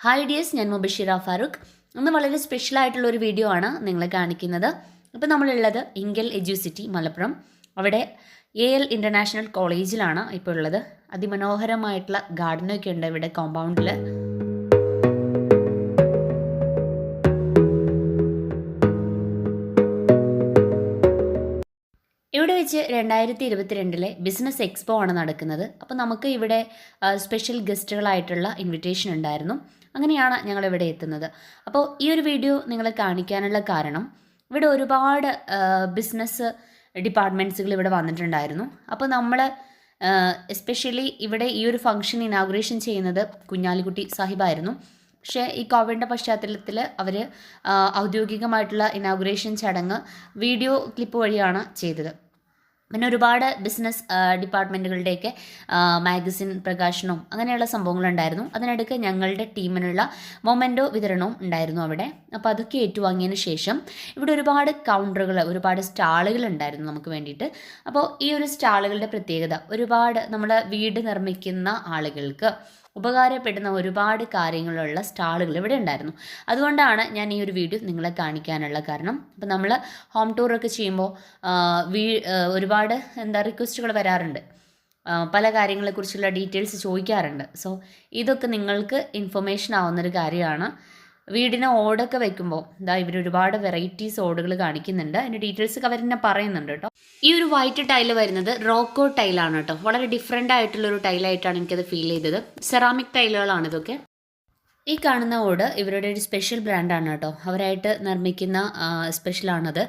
Hi dears, ഞാൻ മുബഷിറ ഫാറൂഖ്. ഇന്ന് വളരെ സ്പെഷ്യലായിട്ടുള്ളൊരു വീഡിയോ ആണ് നിങ്ങളെ കാണിക്കുന്നത്. ഇപ്പോൾ നമ്മളുള്ളത് ഇങ്കൽ എഡ്യൂസിറ്റി മലപ്പുറം, അവിടെ AL ഇൻ്റർനാഷണൽ കോളേജിലാണ് ഇപ്പോൾ ഉള്ളത്. അതിമനോഹരമായിട്ടുള്ള ഗാർഡനൊക്കെ ഉണ്ട് ഇവിടെ കോമ്പൗണ്ടിൽ. ഇവിടെ വെച്ച് 2022 ബിസിനസ് എക്സ്പോ ആണ് നടക്കുന്നത്. അപ്പോൾ നമുക്ക് ഇവിടെ സ്പെഷ്യൽ ഗസ്റ്റുകളായിട്ടുള്ള ഇൻവിറ്റേഷൻ ഉണ്ടായിരുന്നു. അങ്ങനെയാണ് ഞങ്ങളിവിടെ എത്തുന്നത്. അപ്പോൾ ഈ ഒരു വീഡിയോ നിങ്ങളെ കാണിക്കാനുള്ള കാരണം, ഇവിടെ ഒരുപാട് ബിസിനസ് ഡിപ്പാർട്ട്മെൻറ്റ്സുകൾ ഇവിടെ വന്നിട്ടുണ്ടായിരുന്നു. അപ്പോൾ നമ്മൾ എസ്പെഷ്യലി ഇവിടെ ഈ ഒരു ഫംഗ്ഷൻ ഇനാഗുറേഷൻ ചെയ്യുന്നത് കുഞ്ഞാലിക്കുട്ടി സാഹിബായിരുന്നു. പക്ഷേ ഈ കോവിഡിൻ്റെ പശ്ചാത്തലത്തിൽ അവർ ഔദ്യോഗികമായിട്ടുള്ള ഇനാഗുറേഷൻ ചടങ്ങ് വീഡിയോ ക്ലിപ്പ് വഴിയാണ് ചെയ്തത്. പിന്നെ ഒരുപാട് ബിസിനസ് ഡിപ്പാർട്ട്മെൻറ്റുകളുടെയൊക്കെ മാഗസിൻ പ്രകാശനവും അങ്ങനെയുള്ള സംഭവങ്ങളുണ്ടായിരുന്നു. അതിനിടയ്ക്ക് ഞങ്ങളുടെ ടീമിനുള്ള മൊമെൻറ്റോ വിതരണവും ഉണ്ടായിരുന്നു അവിടെ. അപ്പോൾ അതൊക്കെ ഏറ്റുവാങ്ങിയതിന് ശേഷം ഇവിടെ ഒരുപാട് കൗണ്ടറുകൾ, ഒരുപാട് സ്റ്റാളുകൾ ഉണ്ടായിരുന്നു നമുക്ക് വേണ്ടിയിട്ട്. അപ്പോൾ ഈ ഒരു സ്റ്റാളുകളുടെ പ്രത്യേകത, ഒരുപാട് നമ്മുടെ വീട് നിർമ്മിക്കുന്ന ആളുകൾക്ക് ഉപകാരപ്പെടുന്ന ഒരുപാട് കാര്യങ്ങളുള്ള സ്റ്റാളുകൾ ഇവിടെ ഉണ്ടായിരുന്നു. അതുകൊണ്ടാണ് ഞാൻ ഈ ഒരു വീഡിയോ നിങ്ങളെ കാണിക്കാനുള്ള കാരണം. അപ്പോൾ നമ്മൾ ഹോം ടൂറൊക്കെ ചെയ്യുമ്പോൾ ഒരുപാട് റിക്വസ്റ്റുകൾ വരാറുണ്ട്, പല കാര്യങ്ങളെക്കുറിച്ചുള്ള ഡീറ്റെയിൽസ് ചോദിക്കാറുണ്ട്. സോ ഇതൊക്കെ നിങ്ങൾക്ക് ഇൻഫർമേഷൻ ആവുന്നൊരു കാര്യമാണ്. വീടിന് ഓടൊക്കെ വെക്കുമ്പോൾ ഇവർ ഒരുപാട് വെറൈറ്റീസ് ഓടുകൾ കാണിക്കുന്നുണ്ട്. അതിൻ്റെ ഡീറ്റെയിൽസ് ഒക്കെ അവർ തന്നെ പറയുന്നുണ്ട് കേട്ടോ. ഈ ഒരു വൈറ്റ് ടൈല് വരുന്നത് റോക്കോ ടൈലാണ് കേട്ടോ. വളരെ ഡിഫറെൻ്റ് ആയിട്ടുള്ളൊരു ടൈലായിട്ടാണ് എനിക്കത് ഫീൽ ചെയ്തത്. സെറാമിക് ടൈലുകളാണ് ഇതൊക്കെ. ഈ കാണുന്ന ഓട് ഇവരുടെ ഒരു സ്പെഷ്യൽ ബ്രാൻഡാണ് കേട്ടോ. അവരായിട്ട് നിർമ്മിക്കുന്ന സ്പെഷ്യലാണത്.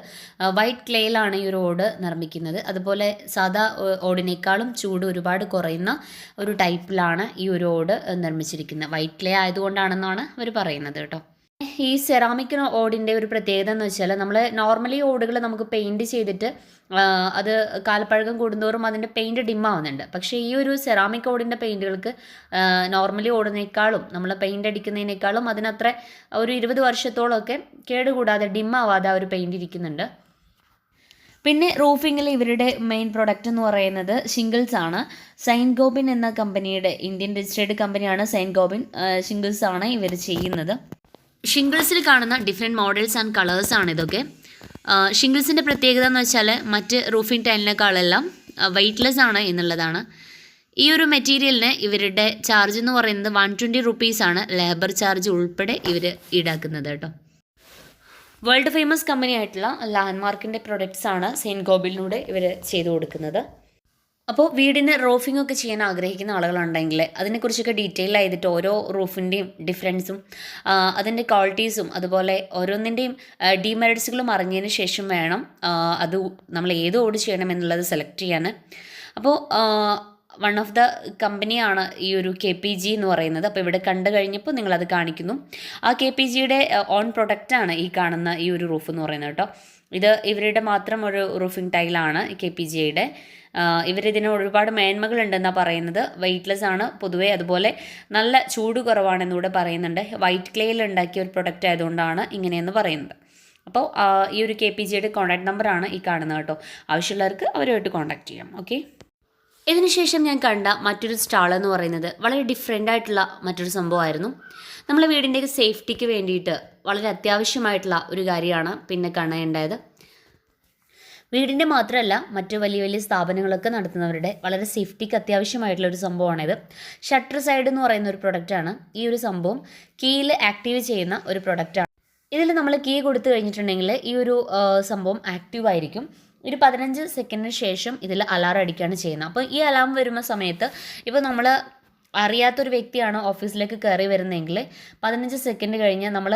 വൈറ്റ് ക്ലേയിലാണ് ഈ ഒരു ഓട് നിർമ്മിക്കുന്നത്. അതുപോലെ സാധാ ഓടിനേക്കാളും ചൂട് ഒരുപാട് കുറയുന്ന ഒരു ടൈപ്പിലാണ് ഈ ഒരു ഓട് നിർമ്മിച്ചിരിക്കുന്നത്. വൈറ്റ് ക്ലേ ആയതുകൊണ്ടാണെന്നാണ് അവർ പറയുന്നത് കേട്ടോ. ഈ സെറാമിക് ഓടിൻ്റെ ഒരു പ്രത്യേകത എന്ന് വെച്ചാൽ, നമ്മൾ നോർമലി ഓടുകൾ നമുക്ക് പെയിൻറ് ചെയ്തിട്ട് അത് കാലപ്പഴക്കം കൂടുന്തോറും അതിൻ്റെ പെയിൻറ് ഡിമ്മാവുന്നുണ്ട്. പക്ഷേ ഈ ഒരു സെറാമിക് ഓടിൻ്റെ പെയിൻറ്റുകൾക്ക് നോർമലി ഓടുന്നേക്കാളും, നമ്മൾ പെയിൻറ് അടിക്കുന്നതിനേക്കാളും അതിനത്ര ഒരു 20 വർഷത്തോളമൊക്കെ കേടുകൂടാതെ ഡിമ്മാവാതെ ആ ഒരു പെയിൻറ് ഇരിക്കുന്നുണ്ട്. പിന്നെ റൂഫിങ്ങിൽ ഇവരുടെ മെയിൻ പ്രൊഡക്റ്റ് എന്ന് പറയുന്നത് ഷിംഗിൾസ് ആണ്. സൈൻ ഗോബിൻ എന്ന കമ്പനിയുടെ, ഇന്ത്യൻ രജിസ്റ്റേർഡ് കമ്പനിയാണ് സൈൻ ഗോബിൻ. ഷിംഗിൾസ് ആണ് ഇവർ ചെയ്യുന്നത്. ഷിംഗിൾസിൽ കാണുന്ന ഡിഫറെൻറ്റ് മോഡൽസ് ആൻഡ് കളേഴ്സ് ആണ് ഇതൊക്കെ. ഷിംഗിൾസിൻ്റെ പ്രത്യേകത എന്ന് വെച്ചാൽ മറ്റ് റൂഫിംഗ് ടൈലിനേക്കാളെല്ലാം വെയ്റ്റ്ലെസ് ആണ് എന്നുള്ളതാണ്. ഈ ഒരു മെറ്റീരിയലിന് ഇവരുടെ ചാർജ് എന്ന് പറയുന്നത് 120 റുപ്പീസാണ്, ലേബർ ചാർജ് ഉൾപ്പെടെ ഇവർ ഈടാക്കുന്നത് കേട്ടോ. വേൾഡ് ഫേമസ് കമ്പനി ആയിട്ടുള്ള ലാൻഡ്മാർക്കിൻ്റെ പ്രൊഡക്ട്സ് ആണ് സെയിൻറ്റ് ഗോബിലിലൂടെ ഇവർ ചെയ്തു കൊടുക്കുന്നത്. അപ്പോൾ വീടിന് റൂഫിംഗ് ഒക്കെ ചെയ്യാൻ ആഗ്രഹിക്കുന്ന ആളുകളുണ്ടെങ്കിൽ അതിനെക്കുറിച്ചൊക്കെ ഡീറ്റെയിൽ ചെയ്തിട്ട് ഓരോ റൂഫിൻ്റെയും ഡിഫറൻസും അതിൻ്റെ ക്വാളിറ്റീസും അതുപോലെ ഓരോന്നിൻ്റെയും ഡിമെറിറ്റ്സുകളും അറിഞ്ഞതിന് ശേഷം വേണം അത് നമ്മൾ ഏത് ഓട് ചെയ്യണം എന്നുള്ളത് സെലക്ട് ചെയ്യാൻ. അപ്പോൾ വൺ ഓഫ് ദ കമ്പനിയാണ് ഈ ഒരു KPG എന്ന് പറയുന്നത്. അപ്പോൾ ഇവിടെ കണ്ടു കഴിഞ്ഞപ്പോൾ നിങ്ങളത് കാണിക്കുന്നു. ആ KPGയുടെ ഓൺ പ്രൊഡക്റ്റാണ് ഈ കാണുന്ന ഈ ഒരു റൂഫ് എന്ന് പറയുന്നത് കേട്ടോ. ഇത് ഇവരുടെ മാത്രം ഒരു റൂഫിംഗ് ടൈലാണ് KPGയുടെ. ഇവരിതിന് ഒരുപാട് മേന്മകളുണ്ടെന്നാണ് പറയുന്നത്. വെയ്റ്റ്ലെസ് ആണ് പൊതുവേ, അതുപോലെ നല്ല ചൂട് കുറവാണെന്നുകൂടെ പറയുന്നുണ്ട്. വൈറ്റ് ക്ലേയിൽ ഉണ്ടാക്കിയ ഒരു പ്രൊഡക്റ്റ് ആയതുകൊണ്ടാണ് ഇങ്ങനെയെന്ന് പറയുന്നത്. അപ്പോൾ ഈ ഒരു KPGയുടെ കോൺടാക്ട് നമ്പറാണ് ഈ കാണുന്നത് കേട്ടോ. ആവശ്യമുള്ളവർക്ക് അവരുമായിട്ട് കോൺടാക്ട് ചെയ്യാം. ഓക്കെ. ഇതിനുശേഷം ഞാൻ കണ്ട മറ്റൊരു സ്റ്റാൾ എന്ന് പറയുന്നത് വളരെ ഡിഫറെൻ്റ് ആയിട്ടുള്ള മറ്റൊരു സംഭവമായിരുന്നു. നമ്മളെ വീടിൻ്റെയൊക്കെ സേഫ്റ്റിക്ക് വേണ്ടിയിട്ട് വളരെ അത്യാവശ്യമായിട്ടുള്ള ഒരു കാര്യമാണ് പിന്നെ കാണേണ്ടത്. വീടിൻ്റെ മാത്രമല്ല, മറ്റു വലിയ വലിയ സ്ഥാപനങ്ങളൊക്കെ നടത്തുന്നവരുടെ വളരെ സേഫ്റ്റിക്ക് അത്യാവശ്യമായിട്ടുള്ള ഒരു സംഭവമാണിത്. ഷട്ടർ സൈഡ് എന്ന് പറയുന്ന ഒരു പ്രൊഡക്റ്റാണ്. ഈ ഒരു സംഭവം കീയിൽ ആക്റ്റീവ് ചെയ്യുന്ന ഒരു പ്രൊഡക്റ്റാണ്. ഇതിൽ നമ്മൾ കീ കൊടുത്തു കഴിഞ്ഞിട്ടുണ്ടെങ്കിൽ ഈ ഒരു സംഭവം ആക്റ്റീവ് ആയിരിക്കും. ഒരു 15 സെക്കൻഡിന് ശേഷം ഇതിൽ അലാറം അടിക്കുകയാണ് ചെയ്യുന്നത്. അപ്പോൾ ഈ അലാം വരുന്ന സമയത്ത്, ഇപ്പോൾ നമ്മൾ അറിയാത്തൊരു വ്യക്തിയാണ് ഓഫീസിലേക്ക് കയറി വരുന്നതെങ്കിൽ 15 സെക്കൻഡ് കഴിഞ്ഞ് നമ്മൾ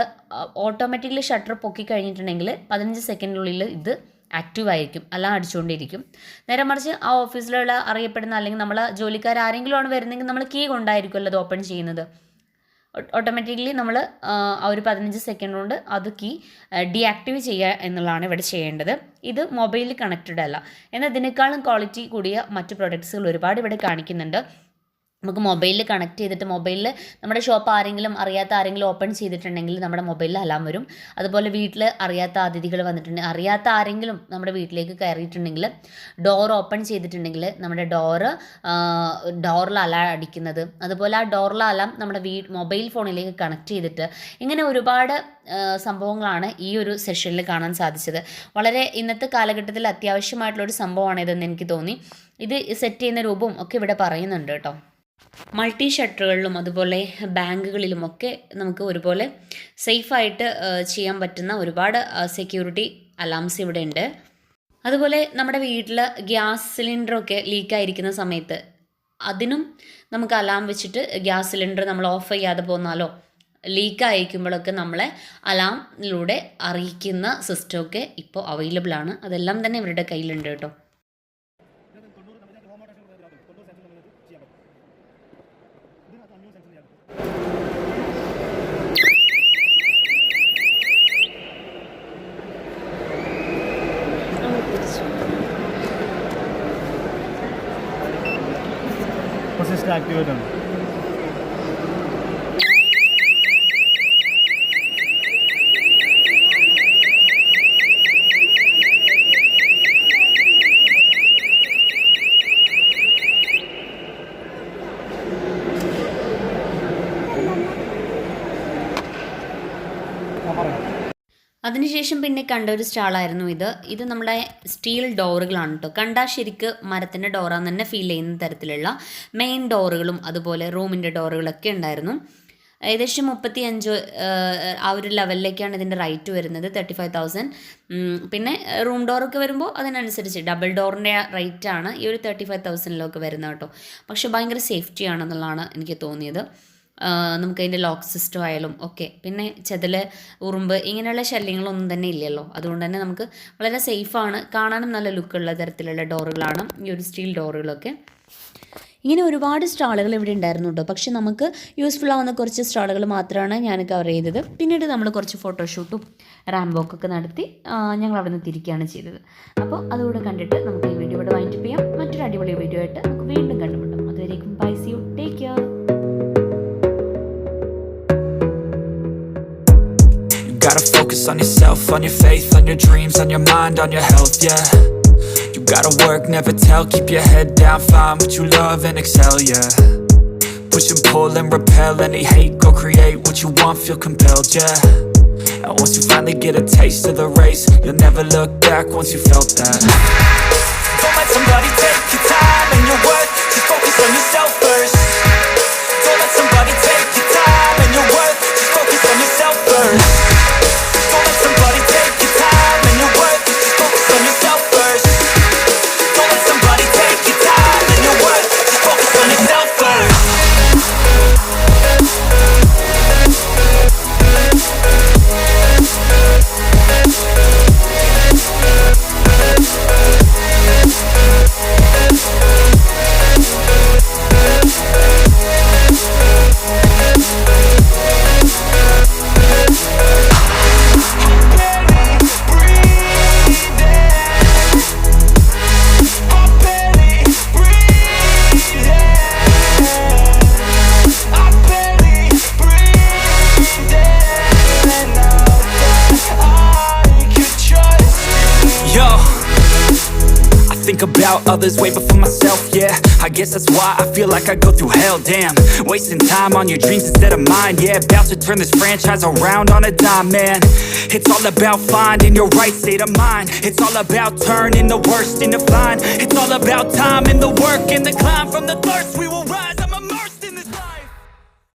ഓട്ടോമാറ്റിക്കലി ഷട്ടർ പൊക്കി കഴിഞ്ഞിട്ടുണ്ടെങ്കിൽ 15 സെക്കൻഡിനുള്ളിൽ ഇത് ആക്റ്റീവ് ആയിരിക്കും, അലാം അടിച്ചുകൊണ്ടിരിക്കും. നേരെ മറിച്ച് ആ ഓഫീസിലുള്ള അറിയപ്പെടുന്ന അല്ലെങ്കിൽ നമ്മൾ ജോലിക്കാർ ആരെങ്കിലും ആണ് വരുന്നതെങ്കിൽ നമ്മൾ കീ കൊണ്ടായിരിക്കുമല്ലോ അത് ഓപ്പൺ ചെയ്യുന്നത്. ഓട്ടോമാറ്റിക്കലി നമ്മൾ ആ ഒരു 15 സെക്കൻഡ് കൊണ്ട് അത് കീ ഡീആക്റ്റീവ് ചെയ്യുക എന്നുള്ളതാണ് ഇവിടെ ചെയ്യേണ്ടത്. ഇത് മൊബൈലിൽ കണക്റ്റഡ് അല്ല. എന്നാൽ ഇതിനേക്കാളും ക്വാളിറ്റി കൂടിയ മറ്റ് പ്രൊഡക്ട്സുകൾ ഒരുപാട് ഇവിടെ കാണിക്കുന്നുണ്ട്. നമുക്ക് മൊബൈലിൽ കണക്ട് ചെയ്തിട്ട് മൊബൈലിൽ നമ്മുടെ ഷോപ്പ് അറിയാത്ത ആരെങ്കിലും ഓപ്പൺ ചെയ്തിട്ടുണ്ടെങ്കിൽ നമ്മുടെ മൊബൈലിൽ അലാം വരും. അതുപോലെ വീട്ടിൽ അറിയാത്ത അതിഥികൾ വന്നിട്ടുണ്ടെങ്കിൽ, അറിയാത്ത ആരെങ്കിലും നമ്മുടെ വീട്ടിലേക്ക് കയറിയിട്ടുണ്ടെങ്കിൽ, ഡോർ ഓപ്പൺ ചെയ്തിട്ടുണ്ടെങ്കിൽ നമ്മുടെ ഡോറിൽ അലാം അടിക്കുന്നത്, അതുപോലെ ആ ഡോറിൽ അലാം നമ്മുടെ മൊബൈൽ ഫോണിലേക്ക് കണക്ട് ചെയ്തിട്ട്, ഇങ്ങനെ ഒരുപാട് സംഭവങ്ങളാണ് ഈ ഒരു സെഷനിൽ കാണാൻ സാധിച്ചത്. വളരെ ഇന്നത്തെ കാലഘട്ടത്തിൽ അത്യാവശ്യമായിട്ടുള്ളൊരു സംഭവമാണ് ഇതെന്ന് എനിക്ക് തോന്നി. ഇത് സെറ്റ് ചെയ്യുന്ന രൂപവും ഒക്കെ ഇവിടെ പറയുന്നുണ്ട് കേട്ടോ. മൾട്ടി ഷട്ടറുകളിലും അതുപോലെ ബാങ്കുകളിലുമൊക്കെ നമുക്ക് ഒരുപോലെ സേഫായിട്ട് ചെയ്യാൻ പറ്റുന്ന ഒരുപാട് സെക്യൂരിറ്റി അലാംസ് ഇവിടെ ഉണ്ട്. അതുപോലെ നമ്മുടെ വീട്ടിൽ ഗ്യാസ് സിലിണ്ടറൊക്കെ ലീക്കായിരിക്കുന്ന സമയത്ത് അതിനും നമുക്ക് അലാം വെച്ചിട്ട് ഗ്യാസ് സിലിണ്ടർ നമ്മൾ ഓഫ് ചെയ്യാതെ പോന്നാലോ, ലീക്കായിരിക്കുമ്പോഴൊക്കെ നമ്മളെ അലാമിലൂടെ അറിയിക്കുന്ന സിസ്റ്റമൊക്കെ ഇപ്പോൾ അവൈലബിൾ ആണ്. അതെല്ലാം തന്നെ ഇവരുടെ കയ്യിലുണ്ട് കേട്ടോ. സിസ്റ്റം ആക്ടിവേറ്റ് ആണ്. അതിനുശേഷം പിന്നെ കണ്ട ഒരു സ്റ്റാളായിരുന്നു ഇത് നമ്മുടെ സ്റ്റീൽ ഡോറുകളാണ് കേട്ടോ. കണ്ടാൽ ശരിക്ക് മരത്തിൻ്റെ ഡോറാന്ന് തന്നെ ഫീൽ ചെയ്യുന്ന തരത്തിലുള്ള മെയിൻ ഡോറുകളും അതുപോലെ റൂമിൻ്റെ ഡോറുകളൊക്കെ ഉണ്ടായിരുന്നു. ഏകദേശം 35 ആ ഒരു ലെവലിലേക്കാണ് ഇതിൻ്റെ റേറ്റ് വരുന്നത്, 35,000. പിന്നെ റൂം ഡോറൊക്കെ വരുമ്പോൾ അതിനനുസരിച്ച് ഡബിൾ ഡോറിൻ്റെ റേറ്റാണ് ഈ ഒരു 35,000 വരുന്നത് കേട്ടോ. പക്ഷെ ഭയങ്കര സേഫ്റ്റി ആണെന്നുള്ളതാണ് എനിക്ക് തോന്നിയത്. നമുക്കതിൻ്റെ ലോക്ക് സിസ്റ്റം ആയാലും ഒക്കെ, പിന്നെ ചെതൽ, ഉറുമ്പ് ഇങ്ങനെയുള്ള ശല്യങ്ങളൊന്നും തന്നെ ഇല്ലല്ലോ. അതുകൊണ്ട് തന്നെ നമുക്ക് വളരെ സേഫാണ്. കാണാനും നല്ല ലുക്കുള്ള തരത്തിലുള്ള ഡോറുകളാണ് ഈ ഒരു സ്റ്റീൽ ഡോറുകളൊക്കെ. ഇങ്ങനെ ഒരുപാട് സ്റ്റാളുകൾ ഇവിടെ ഉണ്ടായിരുന്നു കേട്ടോ. പക്ഷെ നമുക്ക് യൂസ്ഫുൾ ആവുന്ന കുറച്ച് സ്റ്റാളുകൾ മാത്രമാണ് ഞാൻ കവർ ചെയ്തത്. പിന്നീട് നമ്മൾ കുറച്ച് ഫോട്ടോഷൂട്ടും റാംബോക്കൊക്കെ നടത്തി ഞങ്ങൾ അവിടെ നിന്ന് തിരിക്കുകയാണ് ചെയ്തത്. അപ്പോൾ അതുകൂടെ കണ്ടിട്ട് നമുക്ക് ഈ വീഡിയോ ഇവിടെ വൈൻഡപ്പ് ചെയ്യാം. മറ്റൊരു അടിപൊളി വീഡിയോ ആയിട്ട് നമുക്ക് വീണ്ടും കണ്ടുമുട്ടാം. അതുവരേക്കും bye, see you, take care. Gotta focus on yourself, on your faith, on your dreams, on your mind, on your health, yeah. You gotta work, never tell, keep your head down, find what you love and excel, yeah. Push and pull and repel any hate, go create what you want, feel compelled, yeah. And once you finally get a taste of the race, you'll never look back once you felt that. Don't let somebody take your time and your worth, just focus on yourself first. Don't let somebody take your time and your worth, just focus on yourself first. Don't let somebody take your time and your worth, just focus on yourself first. Don't let somebody take your time and your worth, just focus on yourself first. Think about others way before myself, yeah. I guess that's why I feel like I go through hell, damn. Wasting time on your dreams instead of mine, yeah. About to turn this franchise around on a dime, man. It's all about finding your right state of mind. It's all about turning the worst into fine. It's all about time and the work and the climb. From the thirst we will rise, I'm immersed.